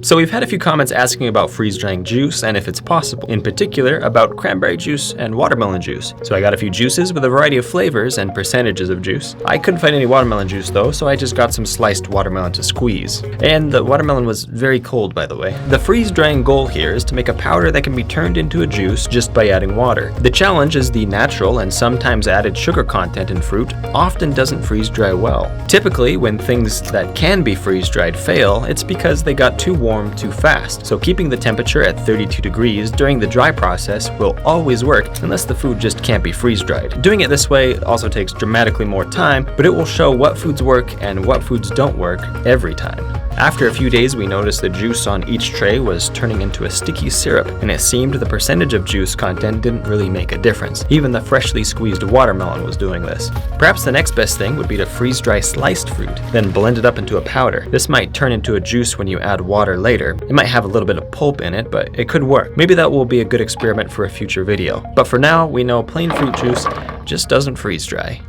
So we've had a few comments asking about freeze-drying juice and if it's possible, in particular about cranberry juice and watermelon juice. So I got a few juices with a variety of flavors and percentages of juice. I couldn't find any watermelon juice though, so I just got some sliced watermelon to squeeze. And the watermelon was very cold, by the way. The freeze-drying goal here is to make a powder that can be turned into a juice just by adding water. The challenge is the natural and sometimes added sugar content in fruit often doesn't freeze-dry well. Typically, when things that can be freeze-dried fail, it's because they got too warm too fast. So keeping the temperature at 32 degrees during the dry process will always work unless the food just can't be freeze-dried. Doing it this way also takes dramatically more time, but it will show what foods work and what foods don't work every time. After a few days, we noticed the juice on each tray was turning into a sticky syrup, and it seemed the percentage of juice content didn't really make a difference. Even the freshly squeezed watermelon was doing this. Perhaps the next best thing would be to freeze-dry sliced fruit, then blend it up into a powder. This might turn into a juice when you add water later. It might have a little bit of pulp in it, but it could work. Maybe that will be a good experiment for a future video. But for now, we know plain fruit juice just doesn't freeze dry.